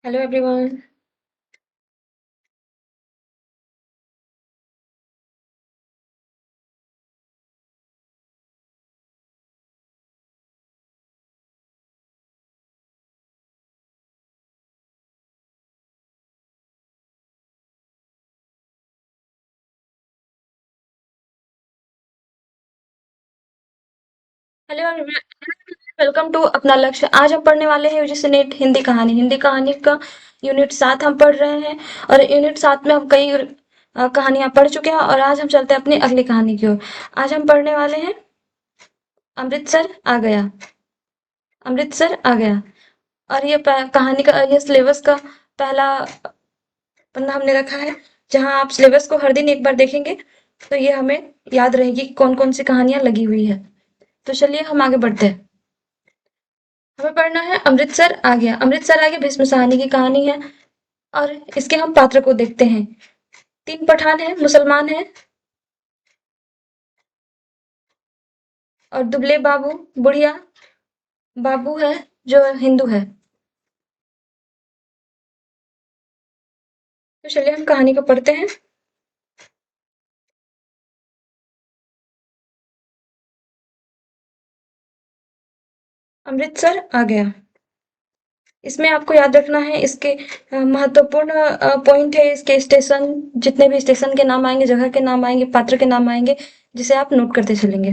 Hello everyone. Hello welcome to अपना लक्ष्य। आज हम पढ़ने वाले हैं यूजीसी नेट हिंदी कहानी का यूनिट 7 हम पढ़ रहे हैं। और यूनिट 7 में हम कई कहानियां पढ़ चुके हैं और आज हम चलते हैं अपनी अगली कहानी की ओर। आज हम पढ़ने वाले हैं अमृतसर आ गया। अमृतसर आ गया। और ये कहानी का ये सिलेबस का पहला पन्ना हमने रखा है, जहां आप सिलेबस को हर दिन एक बार देखेंगे तो ये हमें याद रहेगी कि कौन कौन सी कहानियां लगी हुई है। तो चलिए हम आगे बढ़ते हैं। हमें पढ़ना है अमृतसर आ गया। अमृतसर आ गया भीष्म साहनी की कहानी है। और इसके हम पात्र को देखते हैं। 3 पठान हैं, मुसलमान हैं। और दुबले बाबू बुढ़िया बाबू है जो हिंदू है। तो चलिए हम कहानी को पढ़ते हैं। अमृतसर आ गया। इसमें आपको याद रखना है इसके महत्वपूर्ण पॉइंट है, इसके स्टेशन, जितने भी स्टेशन के नाम आएंगे, जगह के नाम आएंगे, पात्र के नाम आएंगे, जिसे आप नोट करते चलेंगे।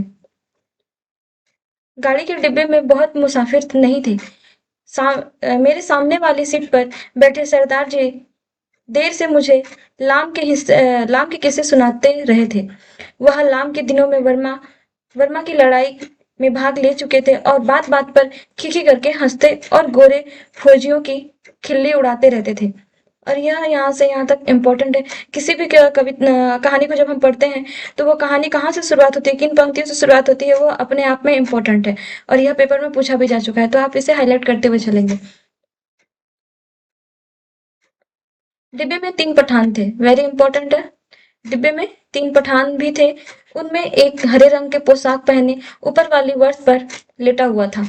गाड़ी के डिब्बे में बहुत मुसाफिर नहीं थे। मेरे सामने वाली सीट पर बैठे सरदार जी देर से मुझे लाम के किस्से सुनाते रहे थे। वह लाम के दिनों में वर्मा की लड़ाई में भाग ले चुके थे और बात बात पर खिखी करके हंसते और गोरे फौजियों की खिल्ली उड़ाते रहते थे। और यह यहाँ से यहाँ तक इम्पोर्टेंट है। किसी भी कहानी को जब हम पढ़ते हैं तो वो कहानी कहाँ से शुरुआत होती है, किन पंक्तियों से शुरुआत होती है, वो अपने आप में इम्पोर्टेंट है। और यह पेपर में पूछा भी जा चुका है, तो आप इसे हाईलाइट करते हुए चलेंगे। डिब्बे में 3 पठान थे, वेरी इंपॉर्टेंट है। डिब्बे में 3 पठान भी थे। उनमें एक हरे रंग के पोशाक पहने ऊपर वाली बर्थ पर लेटा हुआ था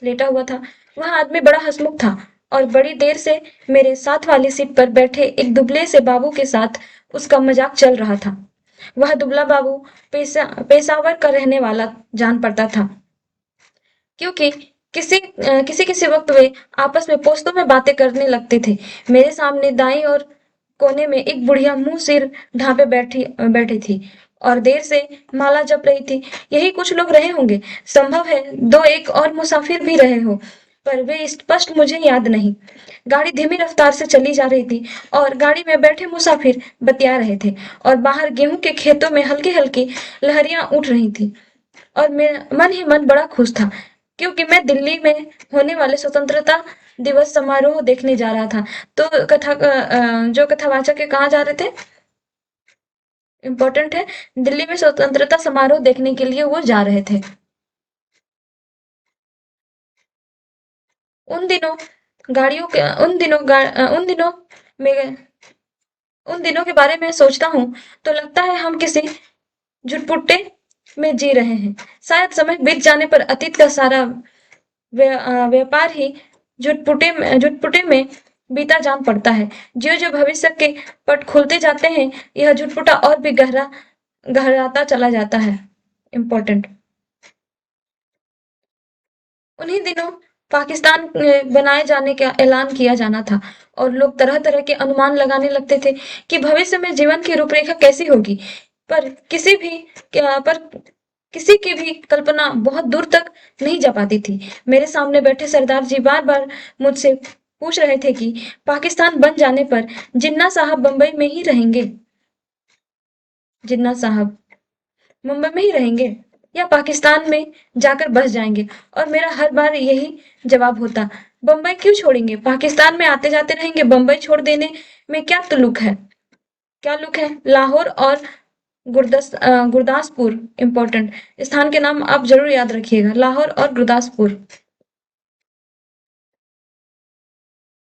लेटा हुआ था। वह आदमी बड़ा हंसमुख था और बड़ी देर से मेरे साथ वाली सीट पर बैठे एक दुबले से बाबू के साथ उसका मजाक चल रहा था। वह दुबला बाबू पेशावर का रहने वाला जान पड़ता था, क्योंकि किसी वक्त वे आपस में पोस्तों में बातें करने लगते थे। मेरे सामने दाईं और कोने में एक बुढ़िया मुंह सिर ढांपे बैठी थी और देर से माला जप रही थी। यही कुछ लोग रहे होंगे। संभव है दो एक और मुसाफिर भी रहे हो, पर वे स्पष्ट मुझे याद नहीं। गाड़ी धीमी रफ्तार से चली जा रही थी और गाड़ी में बैठे मुसाफिर बतिया रहे थे और बाहर गेहूं के खेतों में हल्की हल्की लहरियां उठ रही थी। और मेरा मन ही मन बड़ा खुश था, क्योंकि मैं दिल्ली में होने वाले स्वतंत्रता दिवस समारोह देखने जा रहा था। तो जो कथावाचक है कहाँ जा रहे थे, इम्पोर्टेंट है। दिल्ली में स्वतंत्रता समारोह देखने के लिए वो जा रहे थे। उन दिनों गाड़ियों के उन दिनों गा, में उन दिनों के बारे में सोचता हूँ तो लगता है हम किसी झुटपुट्टे में जी रहे हैं। शायद समय बीत जाने पर अतीत का सारा व्यापार ही झुटपुटे में बीता जान पड़ता है। ज्यो ज्यो भविष्य के पट खुलते जाते हैं, यह झुटपुटा और भी गहराता चला जाता है। इम्पोर्टेंट। उन्हीं दिनों पाकिस्तान बनाए जाने का ऐलान किया जाना था और लोग तरह तरह के अनुमान लगाने लगते थे कि भविष्य में जीवन की रूपरेखा कैसी होगी। पर किसी भी पर किसी की भी कल्पना बहुत दूर तक नहीं जा पाती थी। मेरे सामने बैठे सरदार जी बार बार मुझसे पूछ रहे थे कि पाकिस्तान बन जाने पर जिन्ना साहब बंबई में ही रहेंगे, जिन्ना साहब मुंबई में ही रहेंगे या पाकिस्तान में जाकर बस जाएंगे। और मेरा हर बार यही जवाब होता, बंबई क्यों छोड़ेंगे, पाकिस्तान में आते जाते रहेंगे, बंबई छोड़ देने में क्या ताल्लुक है, क्या लुक है। लाहौर और गुरदासपुर, इंपॉर्टेंट स्थान के नाम आप जरूर याद रखिएगा, लाहौर और गुरदासपुर।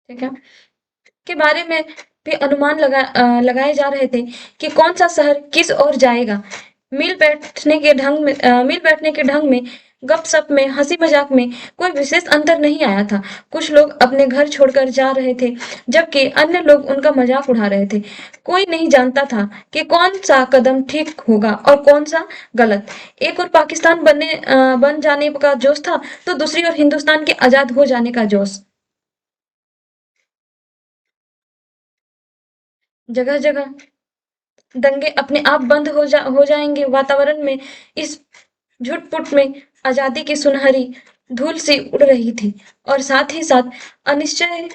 ठीक है। के बारे में भी अनुमान लगाए जा रहे थे कि कौन सा शहर किस ओर जाएगा। मिल बैठने के ढंग में, गपशप में, हंसी मजाक में कोई विशेष अंतर नहीं आया था। कुछ लोग अपने घर छोड़कर जा रहे थे, जबकि अन्य लोग उनका मजाक उड़ा रहे थे। कोई नहीं जानता था कि कौन सा कदम ठीक होगा और कौन सा गलत। एक और पाकिस्तान बन जाने का जोश था, तो दूसरी ओर हिंदुस्तान के आजाद हो जाने का जोश। जगह जगह दंगे अपने आप बंद हो जाएंगे। वातावरण में इस झुटपुट में आजादी की सुनहरी धूल सी उड़ रही थी, और साथ ही साथ अनिश्चय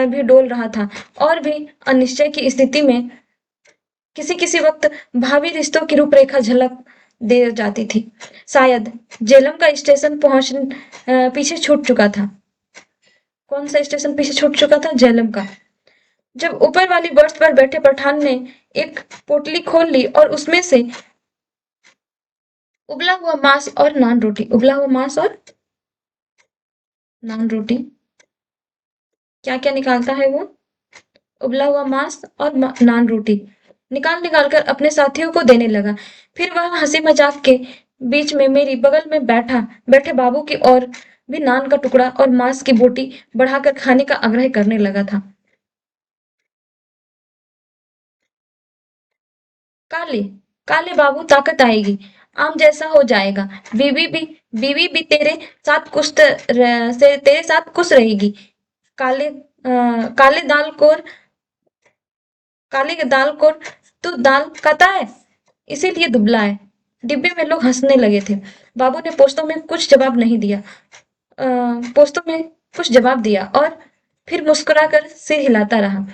भी डोल रहा था। और भी अनिश्चय की स्थिति में किसी किसी वक्त भावी रिश्तों की रूपरेखा झलक दे जाती थी। शायद जेलम का स्टेशन पीछे छूट चुका था। कौन सा स्टेशन पीछे छूट चुका था? जेलम का। जब ऊपर वाली बर्थ पर बैठे पठान ने एक पोटली खोल ली और उसमें से उबला हुआ मांस और नान रोटी, उबला हुआ मांस और नान रोटी, क्या क्या निकालता है वो? उबला हुआ मांस और नान रोटी निकाल निकाल कर अपने साथियों को देने लगा। फिर वह हंसी मजाक के बीच में मेरी बगल में बैठे बाबू की ओर भी नान का टुकड़ा और मांस की बोटी बढ़ाकर खाने का आग्रह करने लगा था। काले काले बाबू, ताकत आएगी, आम जैसा हो जाएगा। बीवी भी बीवी भी तेरे साथ खुश रहेगी। काले दाल को तू दाल खाता है, इसीलिए दुबला है। डिब्बे में लोग हंसने लगे थे। बाबू ने पोस्तों में कुछ जवाब दिया और फिर मुस्कुराकर सिर हिलाता रहा।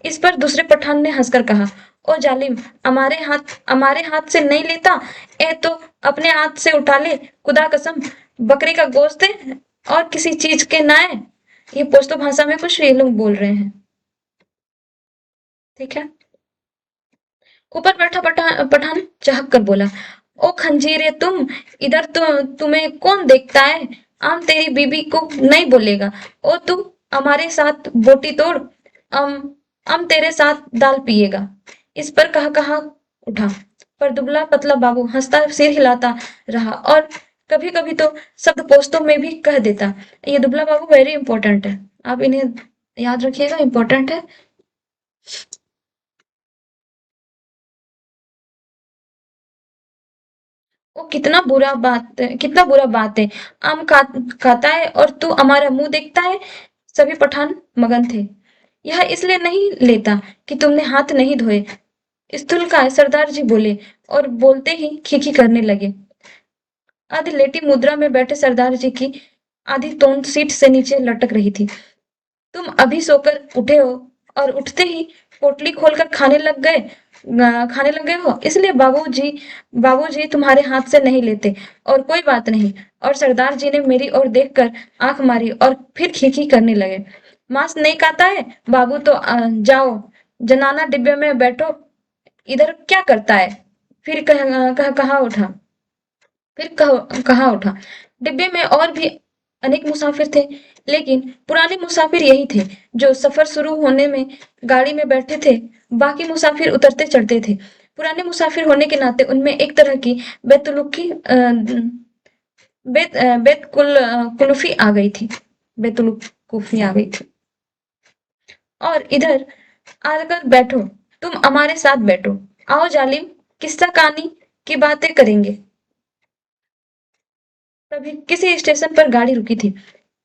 इस पर दूसरे पठान ने हंसकर कहा, ओ जालिम, हमारे हाथ से नहीं लेता, ए तो अपने हाथ से उठा ले, खुदा कसम, बकरे का गोश्त है और किसी चीज के ना है। ये पोस्तो भाषा में कुछ ये लोग बोल रहे हैं। ठीक है। ऊपर बैठा पठान चहक कर बोला, ओ खंजीरे तुम, इधर तुम्हें कौन देखता है? आम तेरी बीबी को नहीं बोलेगा। ओ तू हमारे साथ बोटी तोड़, हम हम तेरे साथ दाल पिएगा। इस पर कहा उठा, पर दुबला पतला बाबू हंसता सिर हिलाता रहा और कभी कभी तो शब्द पोस्तों में भी कह देता। ये दुबला बाबू वेरी इंपॉर्टेंट है, आप इन्हें याद रखिएगा, इंपॉर्टेंट है। वो कितना बुरा बात है। खाता है और तू हमारा मुंह देखता है। सभी पठान मगन थे। यह इसलिए नहीं लेता कि तुमने हाथ नहीं धोए, स्थूलकाय सरदार जी बोले, और बोलते ही खीखी करने लगे। आधी लेटी मुद्रा में बैठे सरदार जी की आधी तोंद सीट से नीचे लटक रही थी। तुम अभी सोकर उठे हो और उठते ही पोटली खोलकर खाने लग गए हो, इसलिए बाबूजी तुम्हारे हाथ से नहीं लेते, और कोई बात नहीं। और सरदार जी ने मेरी ओर देखकर आंख मारी और फिर खीखी करने लगे। मांस नहीं खाता है बाबू तो जाओ जनाना डिब्बे में बैठो, इधर क्या करता है? फिर कहा उठा। डिब्बे में और भी अनेक मुसाफिर थे, लेकिन पुराने मुसाफिर यही थे जो सफर शुरू होने में गाड़ी में बैठे थे। बाकी मुसाफिर उतरते चढ़ते थे। पुराने मुसाफिर होने के नाते उनमें एक तरह की बेतुल्की बेत बेतकुल कुल्फी आ गई थी। बेतुल्कुफी आ गई थी। और इधर आकर बैठो, तुम हमारे साथ बैठो। आओ जालिम, किस्सा कहानी की बातें करेंगे। तभी किसी स्टेशन पर गाड़ी रुकी थी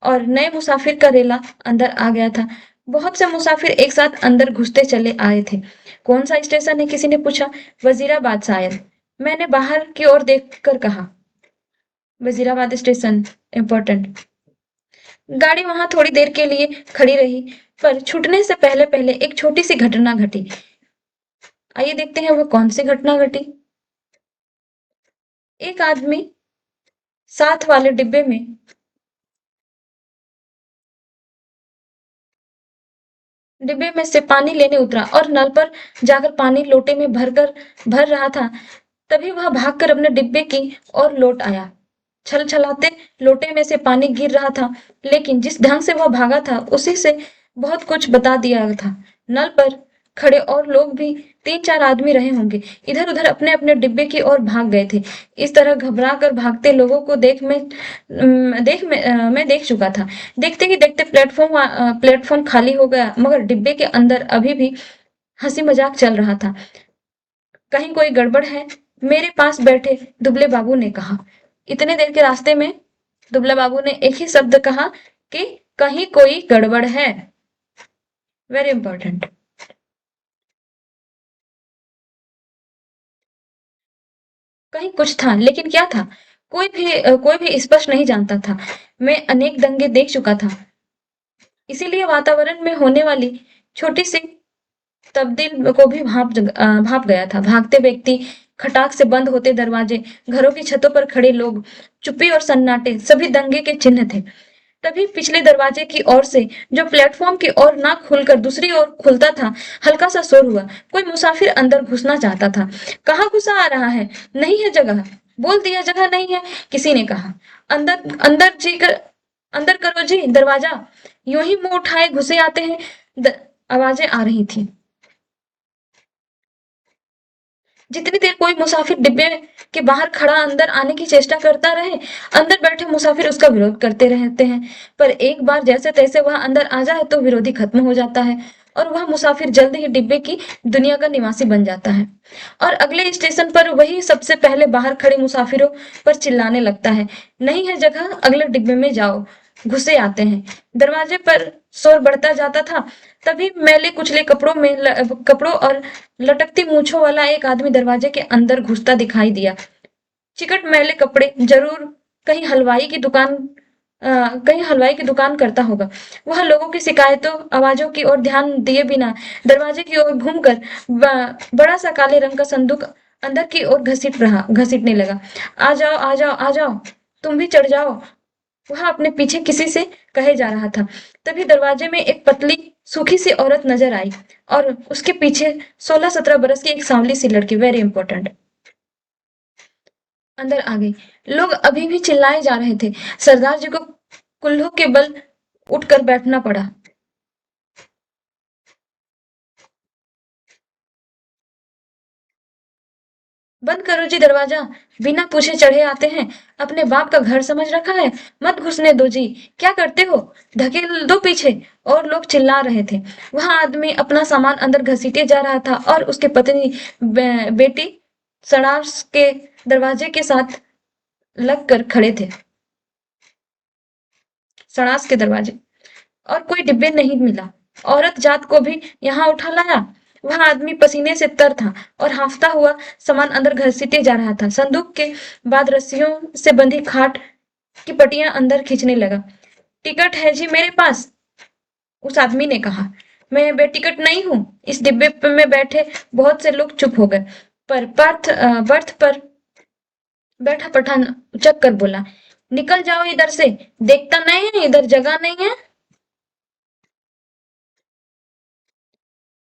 और नए मुसाफिर का रेला अंदर आ गया था। बहुत से मुसाफिर एक साथ अंदर घुसते चले आए थे। कौन सा स्टेशन है? किसी ने पूछा। वजीराबाद शायद, मैंने बाहर की ओर देखकर कहा। Wazirabad station, important. गाड़ी वहां थोड़ी देर के लिए खड़ी रही, पर छूटने से पहले पहले एक छोटी सी घटना घटी। आइए देखते हैं वो कौन सी घटना घटी। एक आदमी साथ वाले डिब्बे में से पानी लेने उतरा और नल पर जाकर पानी लोटे में भर रहा था। तभी वह भागकर अपने डिब्बे की ओर लौट आया। छल छलाते लोटे में से पानी गिर रहा था, लेकिन जिस ढंग से वह भागा था उसी से बहुत कुछ बता दिया था। नल पर खड़े और लोग भी 3-4 आदमी रहे होंगे, इधर-उधर अपने-अपने डिब्बे की ओर भाग गए थे। इस तरह घबरा कर भागते लोगों को मैं देख चुका था। देखते ही देखते प्लेटफ़ॉर्म खाली हो गया, मगर डिब्बे के अंदर अभी भी हँसी-मज़ाक चल रहा था। कहीं कोई गड़बड़ है? मेरे पास बैठे दुबले बाबू ने कहा। इतने देर के रास्ते में दुबला बाबू ने एक ही शब्द कहा कि कहीं कोई गड़बड़ है। Very important. कहीं कुछ था, लेकिन क्या था? कोई भी स्पष्ट नहीं जानता था। मैं अनेक दंगे देख चुका था, इसीलिए वातावरण में होने वाली छोटी सी तब्दील को भी भाप गया था। भागते व्यक्ति, खटाक से बंद होते दरवाजे, घरों की छतों पर खड़े लोग, चुप्पी और सन्नाटे सभी दंगे के चिन्ह थे। तभी पिछले दरवाजे की ओर से, जो प्लेटफॉर्म की ओर ना खुलकर दूसरी ओर खुलता था, हल्का सा शोर हुआ। कोई मुसाफिर अंदर घुसना चाहता था। कहाँ घुसा आ रहा है? नहीं है जगह। बोल दिया जगह नहीं है, किसी ने कहा। अंदर अंदर जी कर अंदर करो जी दरवाजा। यूं ही मुंह उठाए घुसे आते हैं। आवाजें आ रही थी। जितनी देर कोई मुसाफिर डिब्बे के बाहर खड़ा अंदर आने की चेष्टा करता रहे, अंदर बैठे मुसाफिर उसका विरोध करते रहते हैं। पर एक बार जैसे तैसे वह अंदर आ जाए तो विरोधी खत्म हो जाता है और वह मुसाफिर जल्द ही डिब्बे की दुनिया का निवासी बन जाता है। और अगले स्टेशन पर वही सबसे पहले बाहर खड़े मुसाफिरों पर चिल्लाने लगता है, नहीं है जगह, अगले डिब्बे में जाओ। घुसे आते हैं। दरवाजे पर शोर बढ़ता जाता था। तभी मैले कुचले कपड़ों और लटकती मूछों वाला एक आदमी दरवाजे के अंदर घुसता दिखाई दिया। चिकट मैले कपड़े, जरूर कहीं हलवाई की दुकान कहीं हलवाई की दुकान करता होगा। वह लोगों की शिकायतों, आवाजों की ओर ध्यान दिए बिना दरवाजे की ओर घूमकर बड़ा सा काले रंग का संदूक अंदर की ओर घसीटने लगा। आ जाओ, आ जाओ, आ जाओ, तुम भी चढ़ जाओ, वह अपने पीछे किसी से कहे जा रहा था। तभी दरवाजे में एक पतली सूखी सी औरत नजर आई और उसके पीछे 16-17 बरस की एक सांवली सी लड़की, वेरी इंपॉर्टेंट, अंदर आ गई। लोग अभी भी चिल्लाए जा रहे थे। सरदार जी को कुल्लू के बल उठकर बैठना पड़ा। बंद करो जी दरवाजा, बिना पूछे चढ़े आते हैं, अपने बाप का घर समझ रखा है, मत घुसने दो जी, क्या करते हो, धकेल दो पीछे। और लोग चिल्ला रहे थे। वह आदमी अपना सामान अंदर घसीटे जा रहा था और उसके पत्नी बेटी सड़ास के दरवाजे के साथ लग कर खड़े थे। सड़ास के दरवाजे और कोई डिब्बे नहीं मिला। औरत जात को भी यहाँ उठा लाया। वह आदमी पसीने से तर था और हांफता हुआ सामान अंदर घसीटे जा रहा था। संदूक के बाद रस्सियों से बंधी खाट की पटियां अंदर खींचने लगा। टिकट है जी मेरे पास, उस आदमी ने कहा। मैं बेटिकट नहीं हूं। इस डिब्बे में बैठे बहुत से लोग चुप हो गए। पर बर्थ पर बैठा पठान उचक कर बोला, निकल जाओ इधर से, देखता नहीं है इधर जगह नहीं है।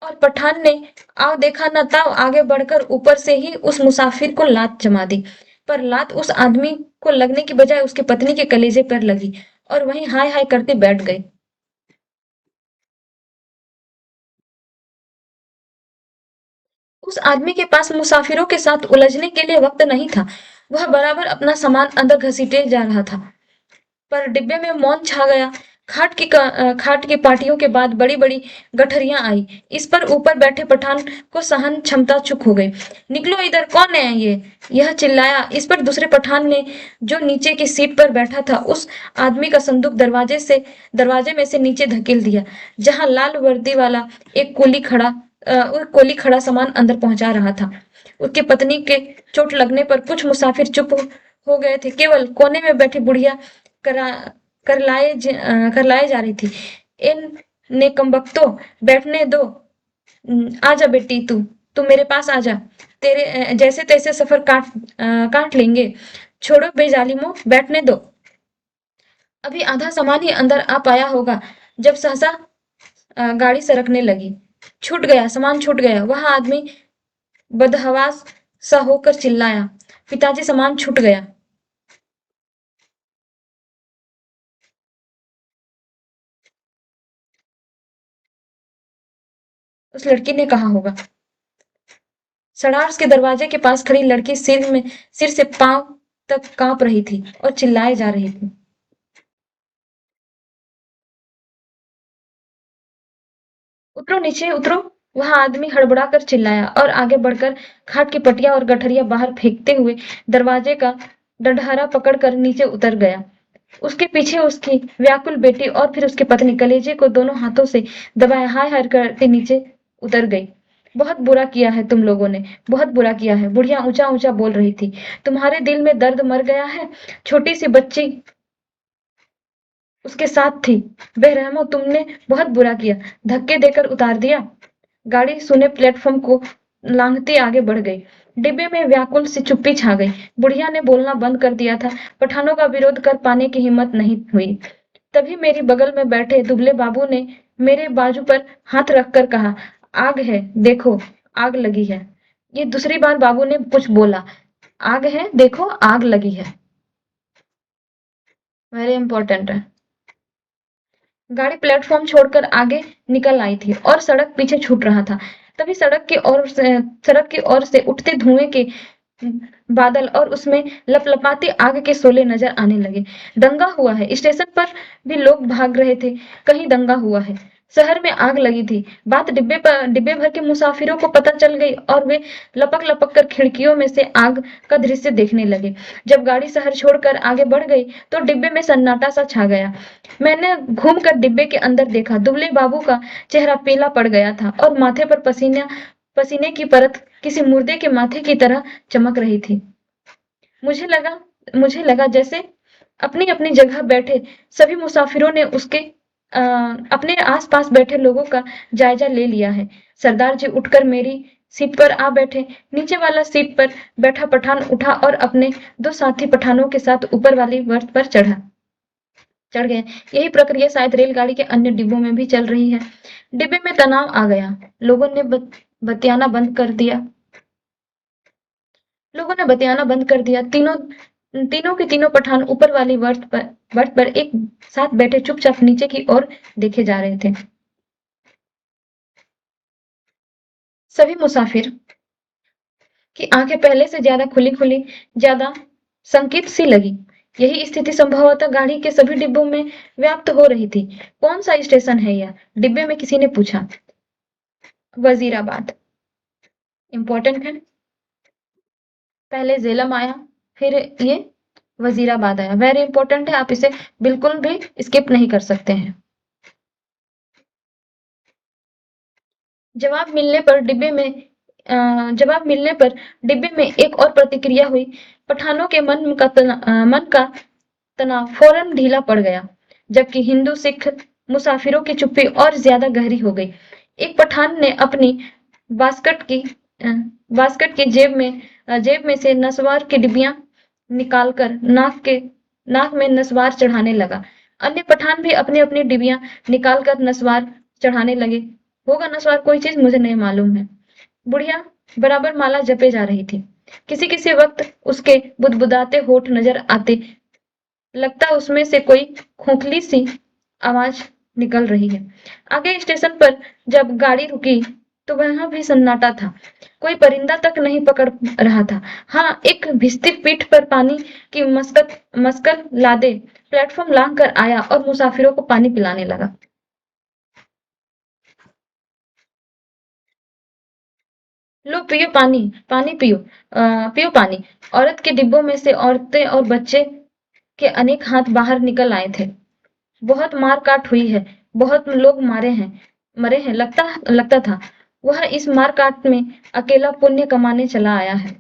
और पठान ने आओ देखा न ताव आगे बढ़कर ऊपर से ही उस मुसाफिर को लात जमा दी। पर लात उस आदमी को लगने की बजाय उसकी पत्नी के कलेजे पर लगी और वहीं हाय हाय करके बैठ गई। उस आदमी के पास मुसाफिरों के साथ उलझने के लिए वक्त नहीं था। वह बराबर अपना सामान अंदर घसीटे जा रहा था। पर डिब्बे में मौन छा गया। खाट की पार्टियों के बाद बड़ी-बड़ी गठरियां आई। इस पर ऊपर बैठे पठान को सहन क्षमता चुक हो गई। निकलो इधर, कौन है ये? यह चिल्लाया। इस पर दूसरे पठान ने, जो नीचे की सीट पर बैठा था, उस आदमी का संदूक दरवाजे में से नीचे धकेल दिया, जहां लाल वर्दी वाला एक कोली खड़ा सामान अंदर पहुंचा रहा था। उसकी पत्नी के चोट लगने पर कुछ मुसाफिर चुप हो गए थे। केवल कोने में बैठी बुढ़िया करा कर लाए जा रही थी। इन नेकम्बख्तो, बैठने दो। आजा बेटी, तू मेरे पास आजा। तेरे जैसे तैसे सफर काट लेंगे। छोड़ो बेजालिमो, बैठने दो। अभी आधा सामान ही अंदर आ पाया होगा जब सहसा गाड़ी सरकने लगी। छूट गया, सामान छूट गया। वह आदमी बदहवास सा होकर चिल्लाया, पिताजी सामान छूट गया। उस लड़की ने कहा होगा। सड़ार्स के दरवाजे के पास खड़ी लड़की सिर से पांव तक कांप रही थी और चिल्लाए जा रही थी। उतरो नीचे उतरो। वह आदमी हड़बड़ाकर चिल्लाया और आगे बढ़कर खाट की पटिया और गठरिया बाहर फेंकते हुए दरवाजे का डंडहरा पकड़कर नीचे उतर गया। उसके पीछे उसकी व्याकुल बेटी और फिर उसकी पत्नी कलेजे को दोनों हाथों से दबाए हाय हाय करते नीचे उतर गई। बहुत बुरा किया है तुम लोगों ने, बहुत बुरा किया है, बुढ़िया ऊंचा ऊंचा बोल रही थी। तुम्हारे दिल में दर्द मर गया है। छोटी सी बच्ची उसके साथ थी। बेरहमो, तुमने बहुत बुरा किया, धक्के देकर उतार दिया। गाड़ी सूने प्लेटफॉर्म को लांघती आगे बढ़ गई। डिब्बे में व्याकुल सी चुप्पी छा गई। बुढ़िया ने बोलना बंद कर दिया था। पठानों का विरोध कर पाने की हिम्मत नहीं हुई। तभी मेरी बगल में बैठे दुबले बाबू ने मेरे बाजू पर हाथ रखकर कहा, आग है, देखो, आग लगी है। ये दूसरी बार बाबू ने कुछ बोला। आग है, देखो, आग लगी है। वेरी इंपॉर्टेंट है। गाड़ी प्लेटफॉर्म छोड़कर आगे निकल आई थी और सड़क पीछे छूट रहा था। तभी सड़क की ओर से उठते धुएं के बादल और उसमें लपलपाती आग के शोले नजर आने लगे। दंगा हुआ है। स्टेशन पर भी लोग भाग रहे थे। कहीं दंगा हुआ है। शहर में आग लगी थी। बात डिब्बे भर के मुसाफिरों को पता चल गई और वे लपक लपक कर खिड़कियों में से आग का दृश्य देखने लगे। जब गाड़ी शहर छोड़कर आगे बढ़ गई तो डिब्बे में सन्नाटा सा छा गया। मैंने घूमकर डिब्बे के अंदर देखा। दुबले बाबू का चेहरा पीला पड़ गया था और माथे पर पसीने की परत किसी मुर्दे के माथे की तरह चमक रही थी। मुझे लगा मुझे लगा जैसे अपनी अपनी जगह बैठे सभी मुसाफिरों ने उसके अपने आसपास बैठे लोगों का जायजा ले लिया है। सरदार जी उठकर मेरी सीट पर आ बैठे। नीचे वाला सीट पर बैठा पठान उठा और अपने दो साथी पठानों के साथ ऊपर वाली बर्थ पर चढ़ गए। यही प्रक्रिया शायद रेलगाड़ी के अन्य डिब्बों में भी चल रही है। डिब्बे में तनाव आ गया। लोगों ने बतियाना बंद कर दिया। लोगों ने बतियाना बंद कर दिया। तीनों तीनों के तीनों पठान ऊपर वाली बर्थ पर एक साथ बैठे चुपचाप नीचे की ओर देखे जा रहे थे। सभी मुसाफिर की आंखें पहले से ज्यादा खुली खुली, ज्यादा संकित सी लगी। यही स्थिति संभवतः गाड़ी के सभी डिब्बों में व्याप्त हो रही थी। कौन सा स्टेशन है यह? डिब्बे में किसी ने पूछा। वजीराबाद। इम्पोर्टेंट है। पहले झेलम आया, फिर ये वजीराबाद आया। वेरी इंपॉर्टेंट है। आप इसे बिल्कुल भी स्किप नहीं कर सकते हैं। जवाब मिलने पर डिब्बे में जवाब मिलने पर डिब्बे में एक और प्रतिक्रिया हुई। पठानों के मन का तनाव फौरन ढीला पड़ गया, जबकि हिंदू सिख मुसाफिरों की चुप्पी और ज्यादा गहरी हो गई। एक पठान ने अपनी बास्केट की अ, बास्केट की जेब में से नस्वार की डिब्बियां निकालकर नाक में नस्वार चढ़ाने लगा। अन्य पठान भी अपनी अपनी डिब्बियां निकालकर नस्वार चढ़ाने लगे। होगा नस्वार कोई चीज, मुझे नहीं मालूम है। बुढ़िया बराबर माला जपे जा रही थी। किसी किसी वक्त उसके बुदबुदाते होठ नजर आते। लगता उसमें से कोई खोखली सी आवाज निकल रही है। आगे स्टेशन पर जब गाड़ी रुकी तो वहां भी सन्नाटा था। कोई परिंदा तक नहीं पकड़ रहा था। हाँ, एक भिस्ती पीठ पर पानी की मस्कल लादे प्लेटफॉर्म लांग कर आया और मुसाफिरों को पानी पिलाने लगा। लो पियो पानी, पानी पियो, पियो पानी। औरत के डिब्बों में से औरतें और बच्चे के अनेक हाथ बाहर निकल आए थे। बहुत मार काट हुई है। बहुत लोग मरे हैं। लगता था वह इस मार काट में अकेला पुण्य कमाने चला आया है।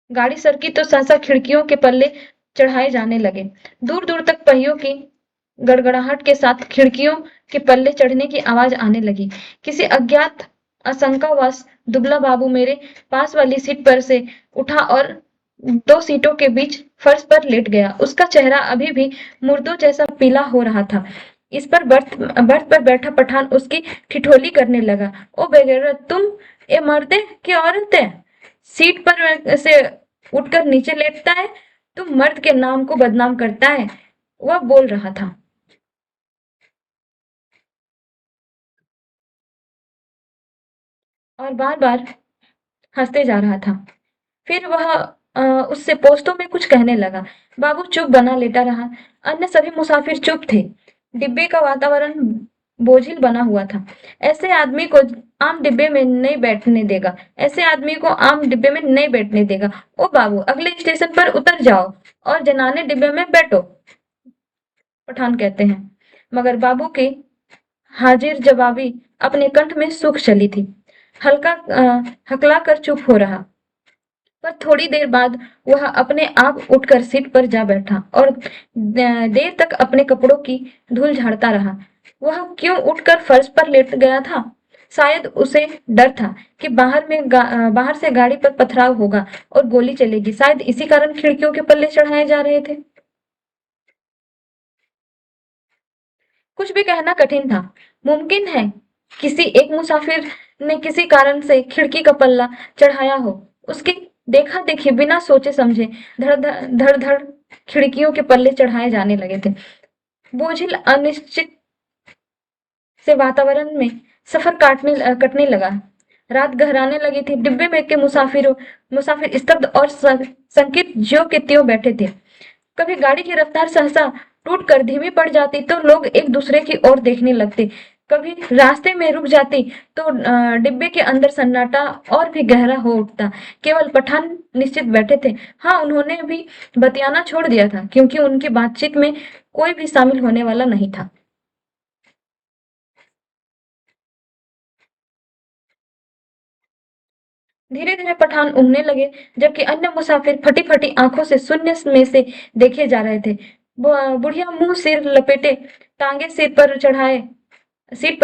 गाड़ी सरकी तो सहसा खिड़कियों के पल्ले चढ़ाए जाने लगे। दूर दूर तक पहियों की गड़गड़ाहट के साथ खिड़कियों के पल्ले चढ़ने की आवाज आने लगी। किसी अज्ञात आशंकावश दुबला बाबू मेरे पास वाली सीट पर से उठा और दो सीटों के बीच फर्श पर लेट गया। उसका चेहरा अभी भी मुर्दों जैसा पीला हो रहा था। इस पर बर्थ पर बैठा पठान उसकी ठिठोली करने लगा। ओ बेगैरत, तुम ये मर्दे की औरत है? सीट पर से उठकर नीचे लेटता है? तुम मर्द के नाम को बदनाम करता है। वह बोल रहा था। और बार-बार हँसते जा रहा था। फिर वह उससे पोस्तों में कुछ कहने लगा। बाबू चुप बना लेटा रहा। अन्य सभी मुसाफिर चुप थे। डिब्बे का वातावरण बोझिल बना हुआ था। ऐसे आदमी को आम डिब्बे में नहीं बैठने देगा। ऐसे आदमी को आम डिब्बे में नहीं बैठने देगा। ओ बाबू, अगले स्टेशन पर उतर जाओ और जनाने डिब्बे में बैठो, पठान कहते हैं। मगर बाबू की हाजिर जवाबी अपने कंठ में सूख चली थी। हल्का हकला कर चुप हो रहा। पर थोड़ी देर बाद वह अपने आप उठकर सीट पर जा बैठा और देर तक अपने कपड़ों की धूल झाड़ता रहा। वह क्यों उठकर फर्श पर लेट गया था? शायद उसे डर था कि बाहर से गाड़ी पर पथराव होगा और गोली चलेगी। शायद इसी कारण खिड़कियों के पल्ले चढ़ाए जा रहे थे। कुछ भी कहना कठिन था। मुमकिन है किसी एक मुसाफिर ने किसी कारण से खिड़की का पल्ला चढ़ाया हो। उसकी देखा देखी बिना सोचे समझे धड़ धड़ धड़ खिड़कियों के पल्ले चढ़ाए जाने लगे थे। बोझिल अनिश्चित से वातावरण में सफर कटने लगा। रात गहराने लगी थी। डिब्बे में के मुसाफिर स्तब्ध और संकित ज्यों के त्यों बैठे थे। कभी गाड़ी की रफ्तार सहसा टूट कर धीमी पड़ जाती तो लोग एक दूसरे की ओर देखने लगते। कभी रास्ते में रुक जाती तो डिब्बे के अंदर सन्नाटा और भी गहरा हो उठता। केवल पठान निश्चित बैठे थे। हाँ, उन्होंने भी बतियाना छोड़ दिया था क्योंकि उनकी बातचीत में कोई भी शामिल होने वाला नहीं था। धीरे धीरे पठान ऊँघने लगे, जबकि अन्य मुसाफिर फटी फटी आंखों से शून्य में से देखे जा रहे थे। बुढ़िया मुंह सिर लपेटे, टांगे सीट पर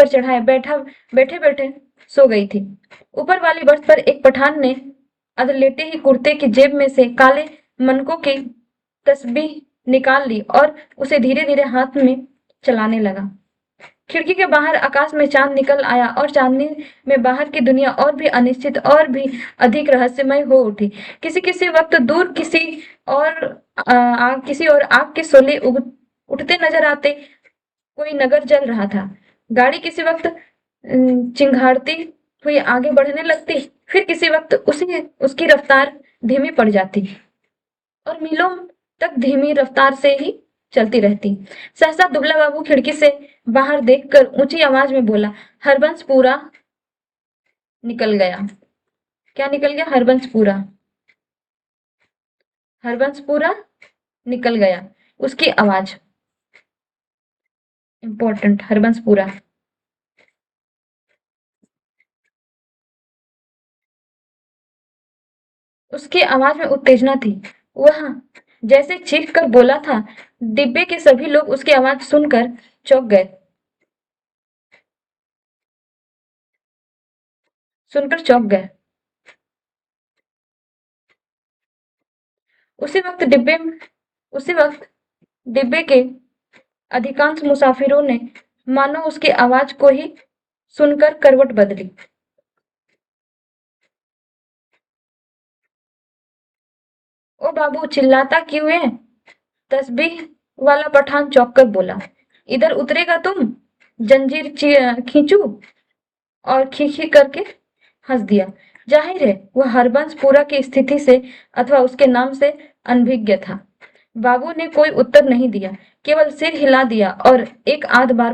चढ़ाए बैठे बैठे सो गई थी। ऊपर वाली बर्थ पर एक पठान ने अधलेटे ही कुर्ते की जेब में से काले मनकों की तस्बीह निकाल ली और उसे धीरे धीरे हाथ में चलाने लगा। खिड़की के बाहर आकाश में चांद निकल आया और चांदनी में बाहर की दुनिया और भी अनिश्चित और भी अधिक रहस्यमय हो उठी। किसी किसी वक्त दूर और किसी और आग के शोले उठते नजर आते। कोई नगर जल रहा था। गाड़ी किसी वक्त चिंगारती हुई आगे बढ़ने लगती, फिर किसी वक्त उसी उसकी रफ्तार धीमी पड़ जाती और मीलों तक धीमी रफ्तार से ही चलती रहती। सहसा दुबला बाबू खिड़की से बाहर देखकर ऊंची आवाज में बोला, हरबंस पूरा निकल गया। क्या निकल गया? हरबंस पूरा निकल गया। उसकी आवाज इंपॉर्टेंट, हरबंस पूरा। उसकी आवाज में उत्तेजना थी। वह जैसे चीख कर बोला था। डिब्बे के सभी लोग उसकी आवाज सुनकर चौंक गए। उसी वक्त डिब्बे उसी वक्त डिब्बे के अधिकांश मुसाफिरों ने मानो उसकी आवाज को ही सुनकर करवट बदली। ओ बाबू, चिल्लाता क्यों है? तस्बीह वाला पठान चौंक कर बोला, इधर उतरेगा तुम? जंजीर खींचू? और खी करके हंस दिया। जाहिर है वह हरबंसपुरा की स्थिति से अथवा उसके नाम से अनभिज्ञ था। बाबू ने कोई उत्तर नहीं दिया, केवल सिर हिला दिया और एक आध बार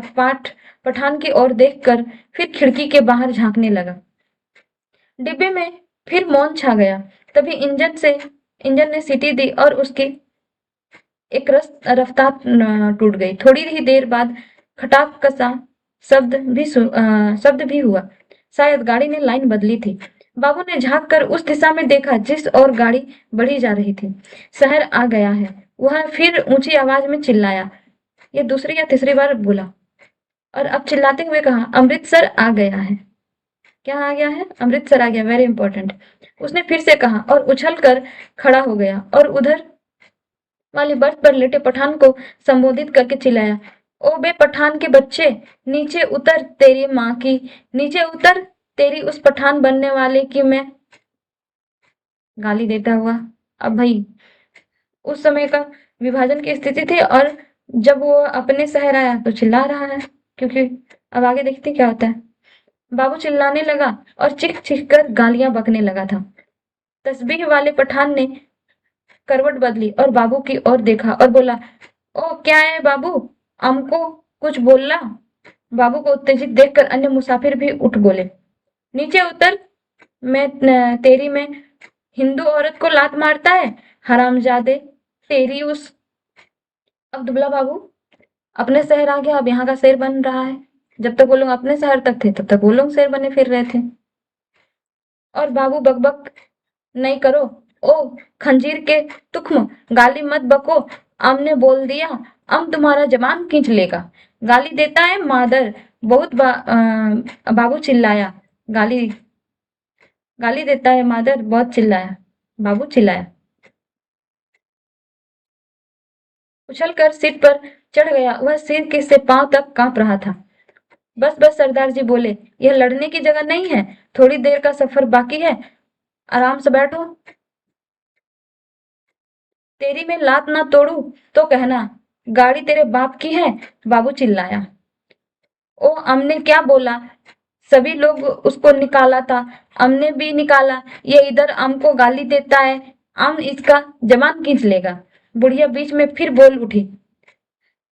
पठान की ओर देखकर फिर खिड़की के बाहर झांकने लगा। डिब्बे में फिर मौन छा गया। तभी इंजन ने सीटी दी और उसकी एक रफ्तार टूट गई। थोड़ी ही देर बाद खटाक कसा शब्द भी हुआ। शायद गाड़ी ने लाइन बदली थी। बाबू ने झांक कर उस दिशा में देखा जिस ओर गाड़ी बढ़ी जा रही थी। शहर आ गया है। वह फिर ऊंची आवाज में चिल्लाया। ये दूसरी या तीसरी बार बोला और अब चिल्लाते हुए कहा, अमृतसर आ गया है। क्या आ गया है? अमृतसर आ गया। Very important. उसने फिर से कहा और उछल कर खड़ा हो गया और उधर वाली बर्थ पर लेटे पठान को संबोधित करके चिल्लाया, ओ बे पठान के बच्चे, नीचे उतर तेरी माँ की, नीचे उतर तेरी उस पठान बनने वाले की मैं गाली देता हुआ। अब भाई उस समय का विभाजन की स्थिति थी और जब वो अपने शहर आया तो चिल्ला रहा है, क्योंकि अब आगे देखते क्या होता है। बाबू चिल्लाने लगा और चीख चीख कर गालियां बकने लगा था। तस्बीह वाले पठान ने करवट बदली और बाबू की ओर देखा और बोला, ओ क्या है बाबू, हमको कुछ बोलना। बाबू को उत्तेजित देखकर अन्य मुसाफिर भी उठ बोले, नीचे उतर, मैं तेरी में हिंदू औरत को लात मारता है, हरामजादे, तेरी उस। अब दुबला बाबू अपने शहर आ गया, अब यहाँ का शेर बन रहा है। जब तक वो लोग अपने शहर तक थे तब तक वो लोग शेर बने फिर रहे थे। और बाबू बकबक नहीं करो, ओ खंजीर के तुख्म, गाली मत बको, अम ने बोल दिया, अम तुम्हारा जबान खींच लेगा। गाली देता है मादर, बहुत बाबू चिल्लाया। गाली गाली देता है मादर, बहुत चिल्लाया, बाबू चिल्लाया। उछलकर सीट पर चढ़ गया, वह सिर के से पांव तक कांप रहा था। बस बस सरदार जी बोले, यह लड़ने की जगह नहीं है, थोड़ी देर का सफर बाकी है, आराम से बैठो। तेरी मैं लात ना तोड़ू तो कहना, गाड़ी तेरे बाप की है, बाबू चिल्लाया। ओ हमने क्या बोला, सभी लोग उसको निकाला था, हमने भी निकाला, ये इधर हमको गाली देता है, हम इसका जबान खींच लेगा। बुढ़िया बीच में फिर बोल उठी,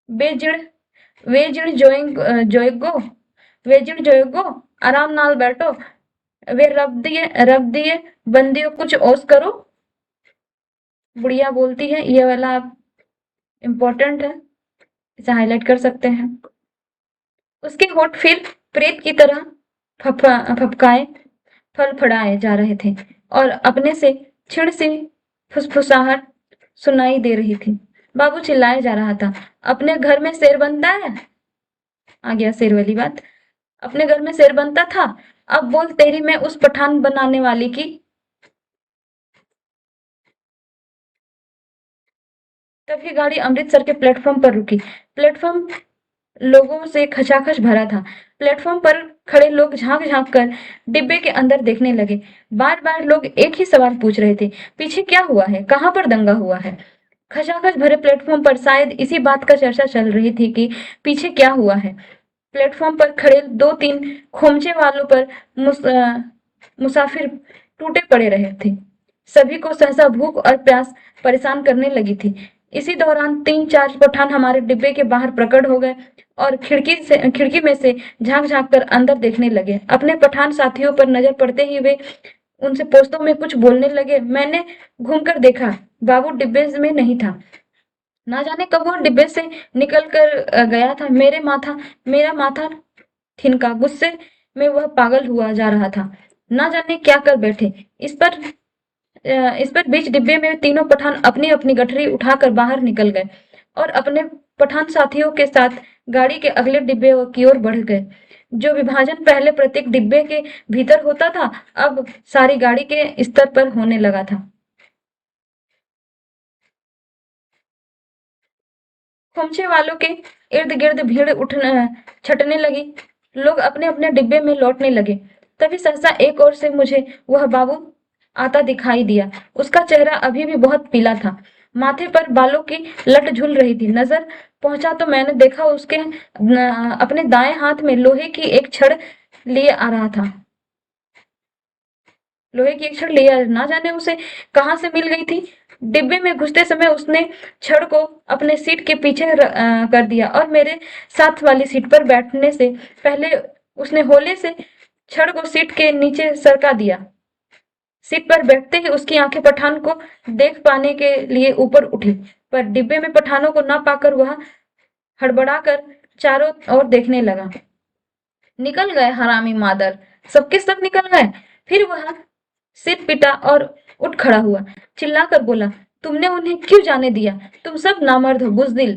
बेजिड़ वेजिड़ जोएगो, वेजिड़ जोएगो, आराम नाल बैठो, वे रब दिए बंदियों कुछ ओस करो। बुढ़िया बोलती है, ये वाला इम्पोर्टेंट है, इसे हाईलाइट कर सकते हैं। उसके होठ फिर प्रेत की तरह फपकाए फड़फड़ाए जा रहे थे और अपने से छिड़ सी फुसफुसाहट सुनाई दे रही थी। बाबू चिल्लाया जा रहा था, अपने घर में शेर बनता है। आ गया शेर वाली बात। अपने घर में शेर बनता था, अब बोल तेरी मैं उस पठान बनाने वाली की। तभी गाड़ी अमृतसर के प्लेटफॉर्म पर रुकी। प्लेटफॉर्म लोगों से खचाखच भरा था। प्लेटफॉर्म पर खड़े लोग झांक झांक कर डिब्बे के अंदर देखने लगे। बार बार लोग एक ही सवाल पूछ रहे थे, पीछे क्या हुआ है, कहाँ पर दंगा हुआ है। खचाखच भरे प्लेटफॉर्म पर शायद इसी बात का चर्चा चल रही थी कि पीछे क्या हुआ है। प्लेटफॉर्म पर खड़े दो तीन खोमचे वालों पर मुसाफिर टूटे पड़े रहे थे। सभी को सहसा भूख और प्यास परेशान करने लगी थी। इसी दौरान तीन चार पठान हमारे डिब्बे के बाहर प्रकट हो गए और खिड़की में से झांक झांक कर अंदर देखने लगे। अपने पठान साथियों पर नजर पड़ते ही वे उनसे पोस्तों में कुछ बोलने लगे। मैंने घूमकर देखा, बाबू डिब्बे में नहीं था। ना जाने कब वो डिब्बे से निकल कर गया था। मेरा माथा ठिनका, गुस्से में वह पागल हुआ जा रहा था। ना जाने क्या कर बैठे। इस पर बीच डिब्बे में तीनों पठान अपनी अपनी गठरी उठाकर बाहर निकल गए और अपने पठान साथियों के साथ गाड़ी के अगले डिब्बे की ओर बढ़ गए। जो विभाजन पहले प्रत्येक डिब्बे के भीतर होता था, अब सारी गाड़ी के स्तर पर होने लगा था। खोमचे वालों के इर्द गिर्द भीड़ उठने छटने लगी। लोग अपने अपने डिब्बे में लौटने लगे। तभी सहसा एक ओर से मुझे वह बाबू आता दिखाई दिया। उसका चेहरा अभी भी बहुत पीला था। माथे पर बालों की लट झूल रही थी। नजर पहुंचा तो मैंने देखा उसके अपने दाएं हाथ में लोहे की एक छड़ लिया। ना जाने उसे कहां से मिल गई थी। डिब्बे में घुसते समय उसने छड़ को अपने सीट के पीछे कर दिया और मेरे साथ वाली सीट पर बैठने से पहले उसने होले से छड़ को सीट के नीचे सरका दिया। सीट पर बैठते ही उसकी आंखें पठान को देख पाने के लिए ऊपर उठी, पर डिब्बे में पठानों को न पाकर वह हड़बड़ाकर चारों ओर देखने लगा। निकल गए हरामी मादर, सबके सब निकल गए। फिर वह सिर पिटा और उठ खड़ा हुआ, चिल्लाकर बोला, तुमने उन्हें क्यों जाने दिया, तुम सब नामर्द हो, बुजदिल।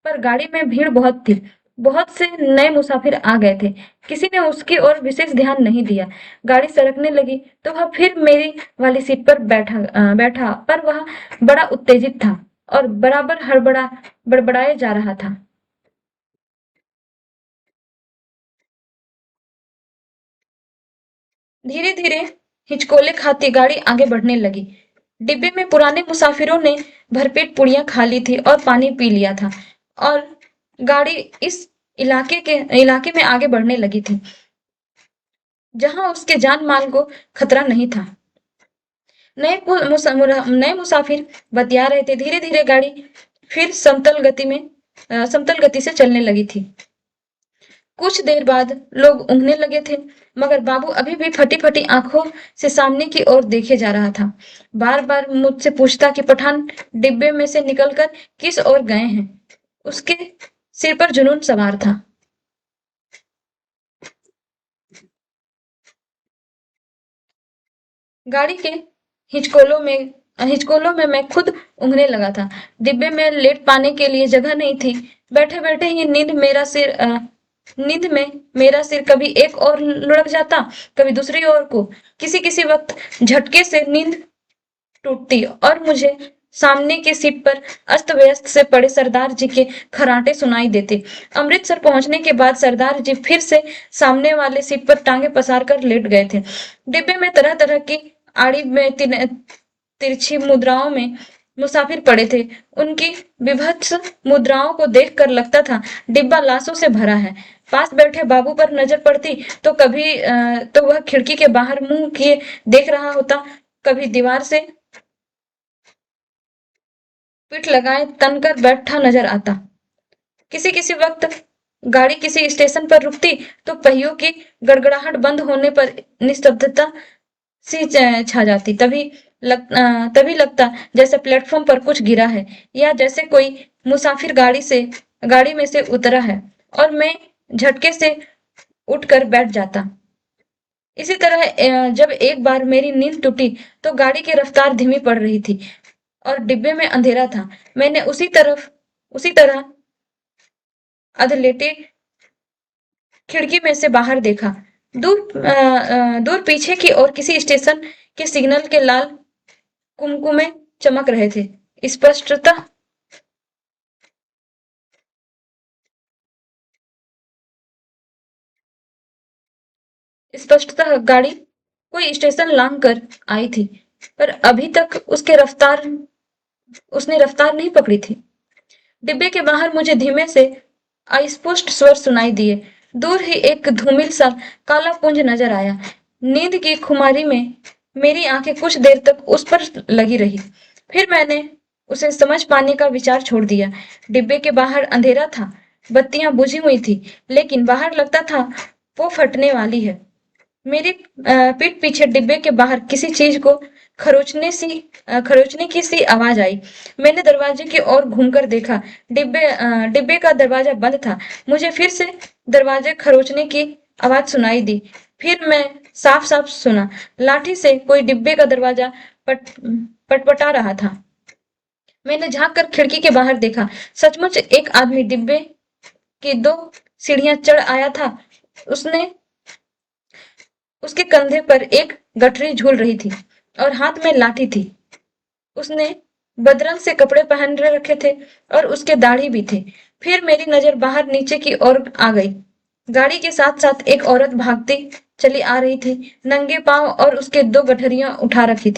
पर गाड़ी में भीड़ बहुत थी। बहुत से नए मुसाफिर आ गए थे। किसी ने उसकी ओर विशेष ध्यान नहीं दिया। गाड़ी सरकने लगी तो वह फिर मेरी वाली सीट पर बैठा, पर वह बड़ा उत्तेजित था और बराबर बड़बड़ाए जा रहा था। धीरे धीरे हिचकोले खाती गाड़ी आगे बढ़ने लगी। डिब्बे में पुराने मुसाफिरों ने भरपेट पुड़ियां खा ली थी और पानी पी लिया था और गाड़ी इस इलाके में आगे बढ़ने लगी थी। जहां उसके जान माल को खतरा नहीं था। नए मुसाफिर बतिया रहे थे। धीरे धीरे गाड़ी फिर समतल गति से चलने लगी थी। कुछ देर बाद लोग ऊँघने लगे थे, मगर बाबू अभी भी फटी-फटी आँखों से सामने की ओर देखे जा रहा था। बार-बार मुझसे पूछता कि पठान डिब्बे में से निकलकर किस ओर गए हैं। उसके सिर पर जुनून सवार था। गाड़ी के हिचकोलों में मैं खुद ऊँघने लगा था। डिब्बे में लेट पाने के लिए जगह नहीं थी। बैठे-बैठे ही नींद में मेरा सिर कभी एक ओर लुढ़क जाता, कभी दूसरी ओर को। किसी-किसी वक्त झटके से नींद टूटती और मुझे सामने की सीट पर अस्त-व्यस्त से पड़े सरदार जी के खर्राटे सुनाई देते। अमृतसर पहुंचने के बाद सरदार जी फिर से सामने वाले सीट पर टांगे पसार कर लेट गए थे। डिब्बे में तरह-तरह की आड़ी में तिरछी मुद्राओं में मुसाफिर पड़े थे। उनकी विभत्स मुद्राओं को देखकर लगता था डिब्बा लाशों से भरा है। पास बैठे बाबू पर नजर पड़ती तो तो वह खिड़की के बाहर मुंह किए देख रहा होता, कभी दीवार से पीठ लगाए तन कर बैठा नजर आता। किसी किसी वक्त गाड़ी किसी स्टेशन पर रुकती तो पहियों की गड़गड़ाहट बंद होने पर निस्तब्धता सी छा जाती। तभी लगता जैसे प्लेटफॉर्म पर कुछ गिरा है, या जैसे कोई मुसाफिर गाड़ी में से उतरा है और मैं झटके से उठकर बैठ जाता। इसी तरह जब एक बार मेरी नींद टूटी तो गाड़ी की रफ्तार धीमी पड़ रही थी और डिब्बे में अंधेरा था। मैंने उसी तरह अधलेटे खिड़की में से बाहर देखा। दूर पीछे की ओर किसी स्टेशन के सिग्नल के लाल कुमकुमे चमक रहे थे। स्पष्टतः स्पष्टतः गाड़ी कोई स्टेशन लांग कर आई थी, पर अभी तक उसने रफ्तार नहीं पकड़ी थी। डिब्बे के बाहर मुझे धीमे से अस्पष्ट स्वर सुनाई दिए। दूर ही एक धूमिल सा काला पुंज नजर आया। नींद की खुमारी में मेरी आंखें कुछ देर तक उस पर लगी रही। फिर मैंने उसे समझ पाने का विचार छोड़ दिया। डिब्बे के बाहर अंधेरा था, बत्तियां बुझी हुई थी, लेकिन बाहर लगता था वो फटने वाली है। मेरी पीठ पीछे डिब्बे के बाहर किसी चीज को खरोचने की सी आवाज आई। मैंने दरवाजे की ओर घूमकर देखा। डिब्बे का दरवाजा बंद था। मुझे फिर से दरवाजे खरोचने की आवाज सुनाई दी। फिर मैं साफ साफ सुना, लाठी से कोई डिब्बे का दरवाजा पट पटपटा रहा था। मैंने झांक कर खिड़की के बाहर देखा। सचमुच एक आदमी डिब्बे की 2 सीढ़ियां चढ़ आया था। उसने उसके कंधे पर एक गठरी झूल रही थी और हाथ में लाठी थी। उसने बदरंग से कपड़े पहन रखे थे और उसके दाढ़ी भी थे। फिर मेरी नजर बाहर नीचे की ओर आ गई। गाड़ी के साथ साथ एक औरत भागती चली आ रही थी, नंगे पांव, और उसने 2 गठरियां उठा रखी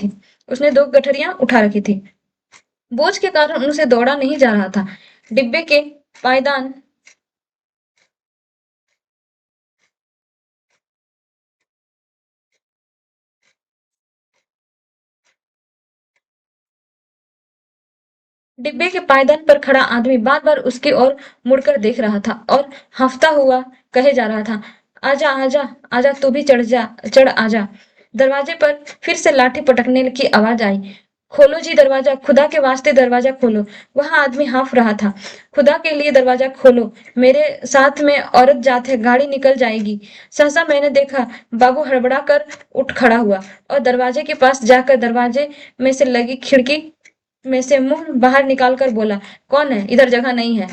थी। बोझ के कारण उनसे दौड़ा नहीं जा रहा था। डिब्बे के पायदान डिब्बे के पायदान पर खड़ा आदमी बार-बार उसकी ओर मुड़कर देख रहा था और हंफता हुआ कहे जा रहा था, आजा आजा आजा, तू भी चढ़ आजा। दरवाजे पर फिर से लाठी पटकने की आवाज आई। खोलो जी दरवाजा, खुदा के वास्ते दरवाजा खोलो। वह आदमी हाँफ रहा था। खुदा के लिए दरवाजा खोलो, मेरे साथ में औरत जात है, गाड़ी निकल जाएगी। सहसा मैंने देखा बाबू हड़बड़ा कर उठ खड़ा हुआ और दरवाजे के पास जाकर दरवाजे में से लगी खिड़की में से मुंह बाहर निकालकर बोला, कौन है? इधर जगह नहीं है।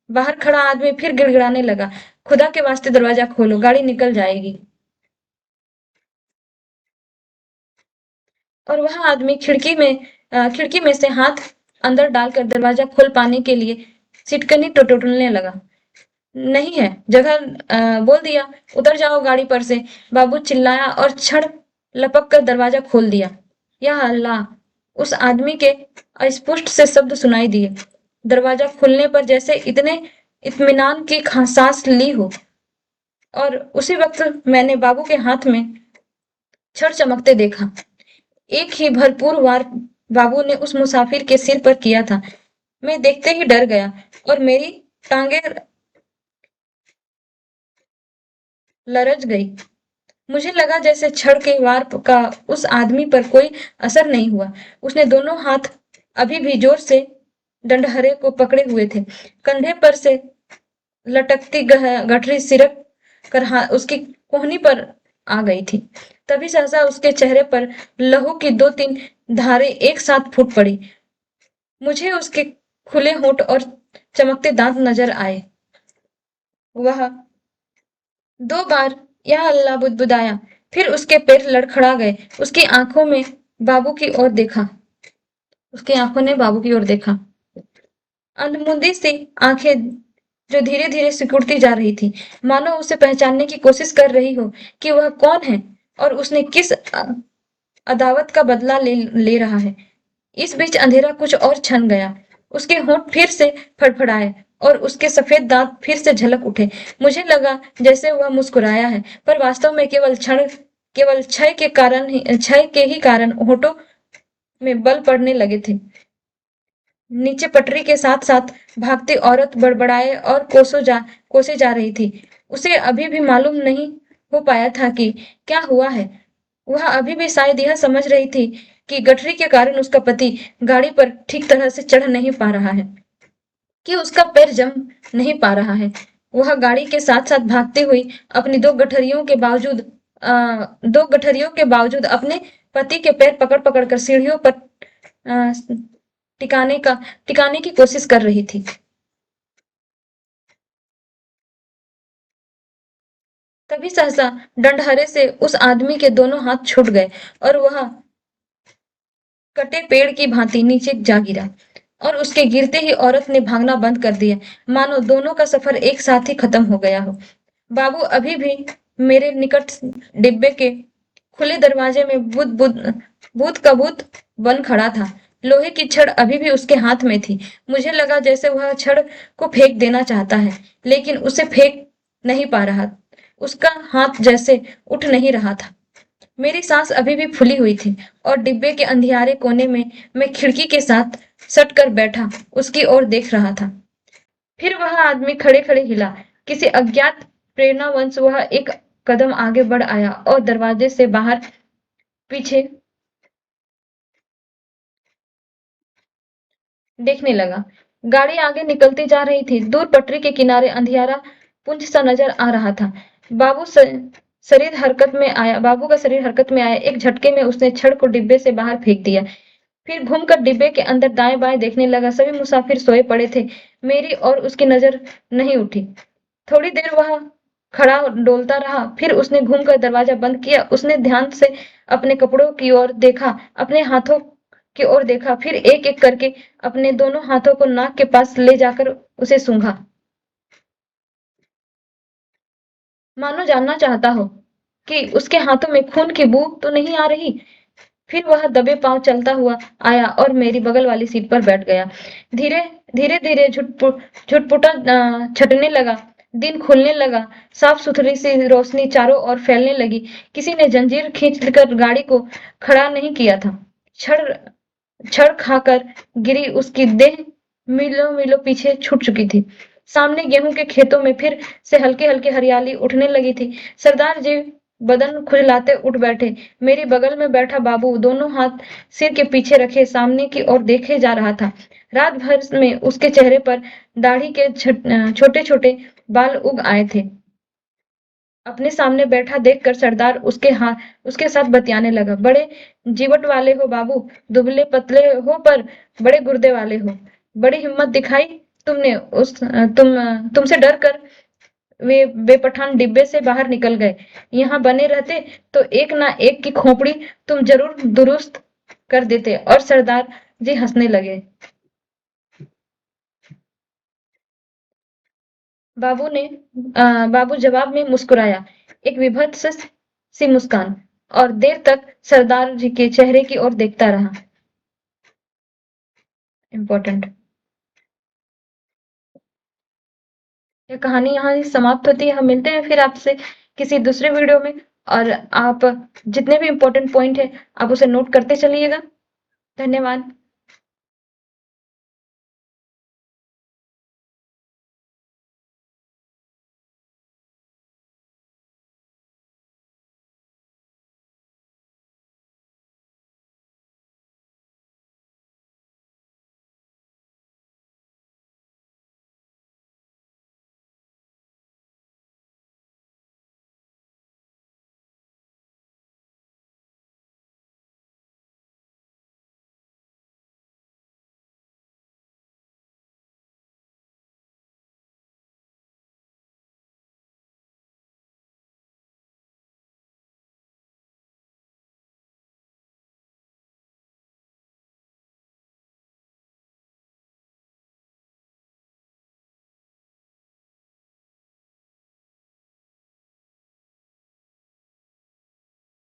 बाहर खड़ा आदमी फिर गिड़गिड़ाने लगा, खुदा के वास्ते दरवाजा खोलो, गाड़ी निकल जाएगी। और वह आदमी खिड़की में से हाथ अंदर डालकर दरवाजा खोल पाने के लिए सिटकनी टटोलने लगा। नहीं है जगह, बोल दिया, उतर जाओ गाड़ी पर से। बाबू चिल्लाया और छड़ लपक कर दरवाजा खोल दिया। या अल्लाह! उस आदमी के अस्पष्ट से शब्द सुनाई दिए। दरवाजा खुलने पर जैसे इतने इत्मीनान की सांस ली हो। और उसी वक्त मैंने बाबू के हाथ में छड़ चमकते देखा। एक ही भरपूर वार बाबू ने उस मुसाफिर के सिर पर किया था। मैं देखते ही डर गया और मेरी टांगे लरज गई। मुझे लगा जैसे छड़ के वार का उस आदमी पर कोई असर नहीं हुआ। उसने दोनों हाथ अभी भी जोर से डंडहरे को पकड़े हुए थे। कंधे पर से लटकती गठरी सिरक कर उसकी कोहनी पर आ गई थी। तभी सहसा उसके चेहरे पर लहू की दो तीन धारें एक साथ फूट पड़ी। मुझे उसके खुले होंठ और चमकते दांत नजर आए। वह दो बार या अल्लाह बुदबुदाया, फिर उसके पैर लड़खड़ा गए। बाबू की ओर देखा उसकी आंखों ने बाबू की ओर देखा। अनमुंदी सी आंखें जो धीरे धीरे सिकुड़ती जा रही थी, मानो उसे पहचानने की कोशिश कर रही हो कि वह कौन है और उसने किस अदावत का बदला ले रहा है। इस बीच अंधेरा कुछ और छन गया। उसके होंठ फिर से फड़फड़ाए और उसके सफेद दांत फिर से झलक उठे। मुझे लगा जैसे वह मुस्कुराया है, पर वास्तव में केवल क्षय के ही कारण होठों में बल पड़ने लगे थे। नीचे पटरी के साथ साथ भागती औरत बड़बड़ाए और कोसे जा रही थी। उसे अभी भी मालूम नहीं हो पाया था कि क्या हुआ है। वह अभी भी शायद यह समझ रही थी कि गठरी के कारण उसका पति गाड़ी पर ठीक तरह से चढ़ नहीं पा रहा है, कि उसका पैर जम नहीं पा रहा है। वह गाड़ी के साथ साथ भागती हुई अपनी दो गठरियों के बावजूद अपने पति के पैर पकड़ पकड़ कर सीढ़ियों पर अ, टिकाने का टिकाने की कोशिश कर रही थी। तभी सहसा डंडहरे से उस आदमी के दोनों हाथ छूट गए और वह कटे पेड़ की भांति नीचे जा गिरा। और उसके गिरते ही औरत ने भागना बंद कर दिया, मानो दोनों का सफर एक साथ ही खत्म हो गया हो। बाबू अभी भी मेरे निकट डिब्बे के खुले दरवाजे में बूत का बूत बन खड़ा था। लोहे की छड़ अभी भी उसके हाथ में थी। मुझे लगा जैसे वह छड़ को फेंक देना चाहता है, लेकिन उसे फेंक नहीं पा रहा। उसका हाथ जैसे उठ नहीं रहा था। मेरी सांस अभी भी फूली हुई थी और डिब्बे के अंधियारे कोने में मैं खिड़की के साथ सट कर बैठा उसकी ओर देख रहा था। फिर वह आदमी खड़े खड़े हिला। किसी अज्ञात प्रेरणावश वह एक कदम आगे बढ़ आया और दरवाजे से बाहर पीछे देखने लगा। गाड़ी आगे निकलती जा रही थी। दूर पटरी के किनारे अंधियारा पुंज सा नजर आ रहा था। बाबू स, बाबू का शरीर हरकत में आया। एक झटके में उसने छड़ को डिब्बे से बाहर फेंक दिया। फिर घूमकर डिब्बे के अंदर दाएं बाएं देखने लगा। सभी मुसाफिर सोए पड़े थे। मेरी और उसकी नजर नहीं उठी। थोड़ी देर वह खड़ा डोलता रहा, फिर उसने घूमकर दरवाजा बंद किया। उसने ध्यान से अपने कपड़ों की ओर देखा, अपने हाथों की ओर देखा, फिर एक एक करके अपने दोनों हाथों को नाक के पास ले जाकर उसे सूंघा, मानो जानना चाहता हो कि उसके हाथों में खून की बू तो नहीं आ रही। फिर वह दबे पांव चलता हुआ आया और मेरी बगल वाली सीट पर बैठ गया। धीरे धीरे धीरे झुटपुटा छटने लगा। दिन खुलने लगा। साफ सुथरी सी रोशनी चारों ओर फैलने लगी। किसी ने जंजीर खींच कर गाड़ी को खड़ा नहीं किया था। छड़ छड़ खाकर गिरी उसकी देह मीलों मीलों पीछे छूट चुकी थी। सामने गेहूं के खेतों में फिर से हल्की हल्की हरियाली उठने लगी थी। सरदार जी बदन खुजलाते उठ बैठे। मेरी बगल में बैठा बाबू दोनों हाथ सिर के पीछे रखे सामने की ओर देखे जा रहा था। रात भर में उसके चेहरे पर दाढ़ी के छोटे छोटे बाल उग आए थे। अपने सामने बैठा देखकर सरदार उसके साथ बतियाने लगा। बड़े जीवट वाले हो बाबू, दुबले पतले हो पर बड़े गुर्दे वाले हो। बड़ी हिम्मत दिखाई तुमने। तुमसे डर कर वे बेपठान डिब्बे से बाहर निकल गए। यहाँ बने रहते तो एक ना एक की खोपड़ी तुम जरूर दुरुस्त कर देते। और सरदार जी हंसने लगे। बाबू ने बाबू जवाब में मुस्कुराया, एक विभत्स सी मुस्कान, और देर तक सरदार जी के चेहरे की ओर देखता रहा। इम्पोर्टेंट। यह कहानी यहाँ ही समाप्त होती है। हम मिलते हैं फिर आपसे किसी दूसरे वीडियो में, और आप जितने भी इम्पोर्टेंट पॉइंट है आप उसे नोट करते चलिएगा। धन्यवाद।